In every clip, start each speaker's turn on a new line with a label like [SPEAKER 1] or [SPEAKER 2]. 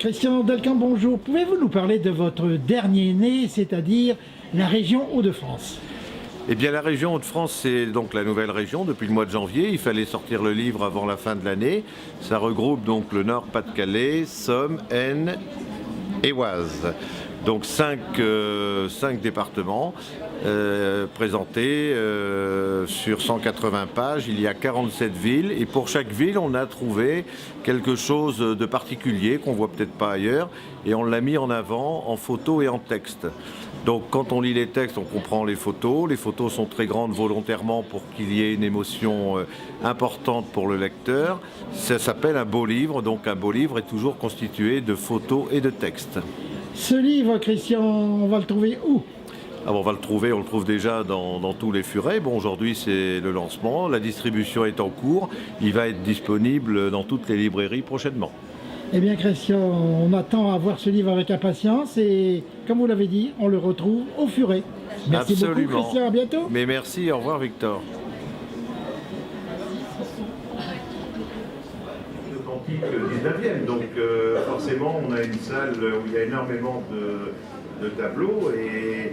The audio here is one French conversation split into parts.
[SPEAKER 1] Christian Delcamp, bonjour. Pouvez-vous nous parler de votre dernier né, c'est-à-dire la région Hauts-de-France?
[SPEAKER 2] Eh bien, la région Hauts-de-France, c'est donc la nouvelle région depuis le mois de janvier. Il fallait sortir le livre avant la fin de l'année. Ça regroupe donc le Nord, Pas-de-Calais, Somme, Aisne et Oise. Donc cinq départements présentés sur 180 pages. Il y a 47 villes et pour chaque ville, on a trouvé quelque chose de particulier qu'on ne voit peut-être pas ailleurs et on l'a mis en avant en photo et en texte. Donc quand on lit les textes, on comprend les photos. Les photos sont très grandes volontairement pour qu'il y ait une émotion importante pour le lecteur. Ça s'appelle un beau livre, donc un beau livre est toujours constitué de photos et de textes.
[SPEAKER 1] Ce livre, Christian, on va le trouver où?
[SPEAKER 2] On va le trouver, on le trouve déjà dans tous les furets. Bon, aujourd'hui c'est le lancement, la distribution est en cours. Il va être disponible dans toutes les librairies prochainement.
[SPEAKER 1] Eh bien Christian, on attend à voir ce livre avec impatience et comme vous l'avez dit, on le retrouve au furet. Merci
[SPEAKER 2] Absolument.
[SPEAKER 1] beaucoup Christian, à bientôt.
[SPEAKER 2] Mais merci, au revoir Victor.
[SPEAKER 3] Authentique 19e, donc forcément on a une salle où il y a énormément de tableaux et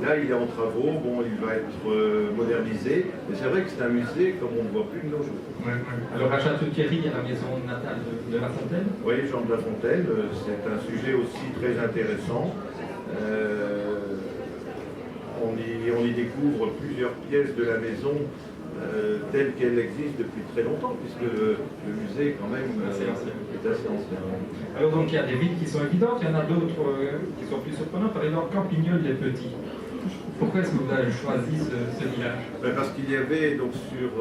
[SPEAKER 3] là il est en travaux, bon il va être modernisé, mais c'est vrai que c'est un musée comme on ne voit plus de nos jours.
[SPEAKER 4] Alors à Château-Thierry, il y a la maison natale de La Fontaine.
[SPEAKER 3] Oui, Jean de La Fontaine, c'est un sujet aussi très intéressant. On y découvre plusieurs pièces de la maison telle qu'elle existe depuis très longtemps, puisque le musée quand même est assez ancien.
[SPEAKER 4] Alors donc il y a des villes qui sont évidentes, il y en a d'autres qui sont plus surprenantes, par exemple Campigneul-les-Petits. Pourquoi est-ce que vous avez choisi ce village?
[SPEAKER 3] Parce qu'il y avait donc sur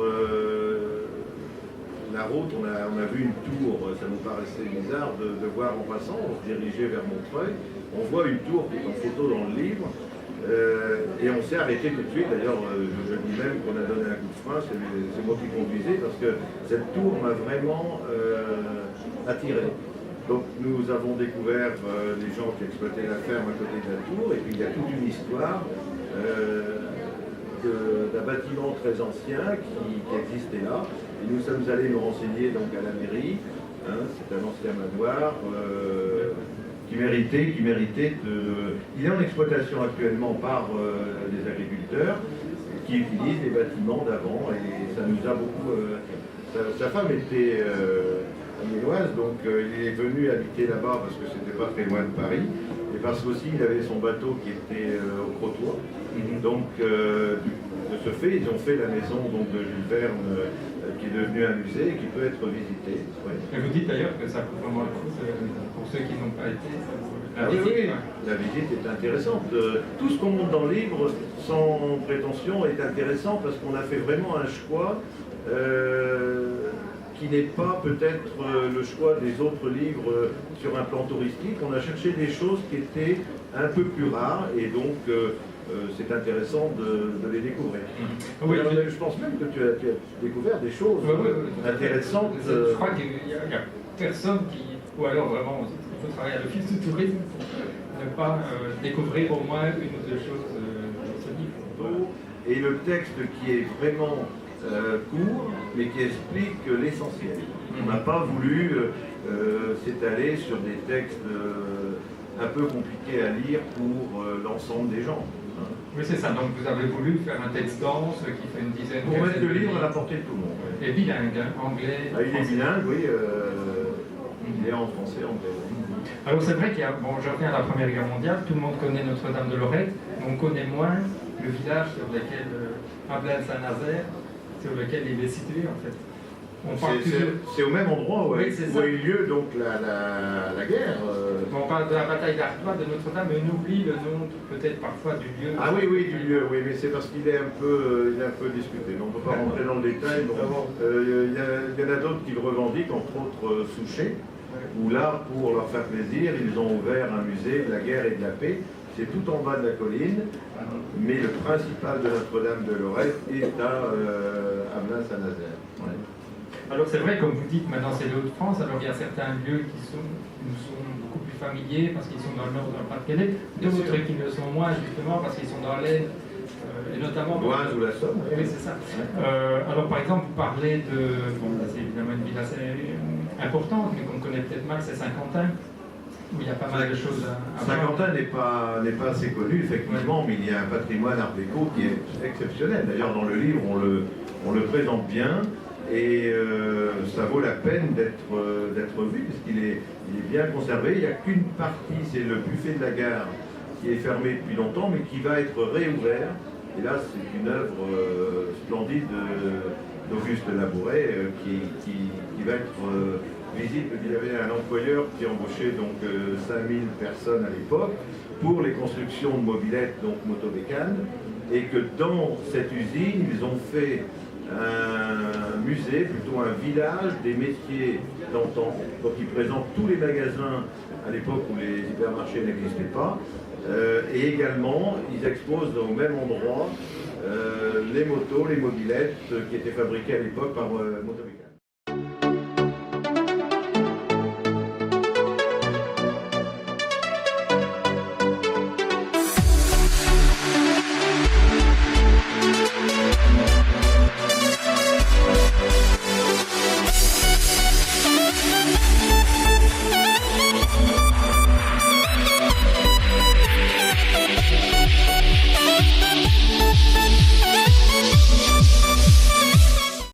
[SPEAKER 3] la route, on a vu une tour, ça nous paraissait bizarre de voir en passant, on se dirigeait vers Montreuil, on voit une tour qui est en photo dans le livre, et on s'est arrêté tout de suite. D'ailleurs, je dis même qu'on a donné un coup de frein, c'est moi qui conduisais, parce que cette tour m'a vraiment attiré. Donc nous avons découvert les gens qui exploitaient la ferme à côté de la tour, et puis il y a toute une histoire d'un bâtiment très ancien qui existait là. Et nous sommes allés nous renseigner donc à la mairie. C'est un ancien manoir qui méritait de... Il est en exploitation actuellement par des agriculteurs qui utilisent les bâtiments d'avant et ça nous a beaucoup... Sa femme était aménoise, donc il est venu habiter là-bas parce que c'était pas très loin de Paris et parce qu'aussi il avait son bateau qui était au Crotoy. Donc de ce fait, ils ont fait la maison donc, de Jules Verne qui est devenue un musée et qui peut être visité. Ouais.
[SPEAKER 4] Et vous dites d'ailleurs que ça coûte vraiment le coup pour ceux qui n'ont pas été.
[SPEAKER 3] Oui, la visite est intéressante. Tout ce qu'on montre dans le livre, sans prétention, est intéressant parce qu'on a fait vraiment un choix qui n'est pas peut-être le choix des autres livres sur un plan touristique. On a cherché des choses qui étaient un peu plus rares et donc c'est intéressant de les découvrir.
[SPEAKER 4] Oui,
[SPEAKER 3] je pense même que tu as découvert des choses intéressantes.
[SPEAKER 4] Je crois qu'il n'y a personne qui, ou alors vraiment, il faut travailler à l'office du tourisme pour ne pas découvrir au moins une ou deux choses dans ce livre.
[SPEAKER 3] Et le texte qui est vraiment court, mais qui explique l'essentiel. On n'a pas voulu s'étaler sur des textes un peu compliqués à lire pour l'ensemble des gens.
[SPEAKER 4] Oui, c'est ça. Donc vous avez voulu faire un texte dense qui fait une dizaine de...
[SPEAKER 3] Pour mettre le livre à la portée de tout le monde.
[SPEAKER 4] Et bilingue, hein, anglais.
[SPEAKER 3] Il est bilingue, oui. Il est en français, anglais.
[SPEAKER 4] Alors c'est vrai qu'il y a... Bon, je reviens à la Première Guerre mondiale, tout le monde connaît Notre-Dame de Lorette, mais on connaît moins le village sur lequel Ablain-Saint-Nazaire, sur lequel il est situé en fait.
[SPEAKER 3] C'est au même endroit où a eu lieu donc la guerre.
[SPEAKER 4] On parle de la bataille d'Artois, de Notre-Dame, mais on oublie le nom peut-être parfois du lieu.
[SPEAKER 3] Ah oui, du lieu, oui, mais c'est parce qu'il est un peu discuté. Donc on ne peut pas rentrer dans le détail. Il y en a d'autres qui le revendiquent, entre autres Souchet, où là, pour leur faire plaisir, ils ont ouvert un musée de la guerre et de la paix. C'est tout en bas de la colline, mais le principal de Notre-Dame de Lorette est à Ablain-Saint-Nazaire. Ouais.
[SPEAKER 4] Alors c'est vrai, comme vous dites, maintenant c'est le Hauts-de-France, alors il y a certains lieux qui nous sont beaucoup plus familiers parce qu'ils sont dans le nord, dans le Pas-de-Calais, d'autres qui le sont moins justement parce qu'ils sont dans l'Aisne, et notamment...
[SPEAKER 3] L'Oise ou la Somme.
[SPEAKER 4] Oui, c'est ça. Alors par exemple, vous parlez de... Bon, c'est évidemment une ville assez importante, mais qu'on connaît peut-être mal, c'est Saint-Quentin. où il y a pas mal de choses à voir.
[SPEAKER 3] Saint-Quentin n'est pas assez connu, effectivement, mais il y a un patrimoine art déco qui est exceptionnel. D'ailleurs, dans le livre, on le présente bien et ça vaut la peine d'être vu, parce qu'il est bien conservé. Il n'y a qu'une partie, c'est le buffet de la gare, qui est fermé depuis longtemps, mais qui va être réouvert. Et là, c'est une œuvre splendide d'Auguste Labouret qui va être visible. Il y avait un employeur qui embauchait donc 5000 personnes à l'époque pour les constructions de mobylettes, donc motobécanes, et que dans cette usine, ils ont fait un musée, plutôt un village des métiers d'antan. Donc ils présentent tous les magasins à l'époque où les hypermarchés n'existaient pas. Et également, ils exposent au même endroit les motos, les mobylettes qui étaient fabriquées à l'époque par Motobécane.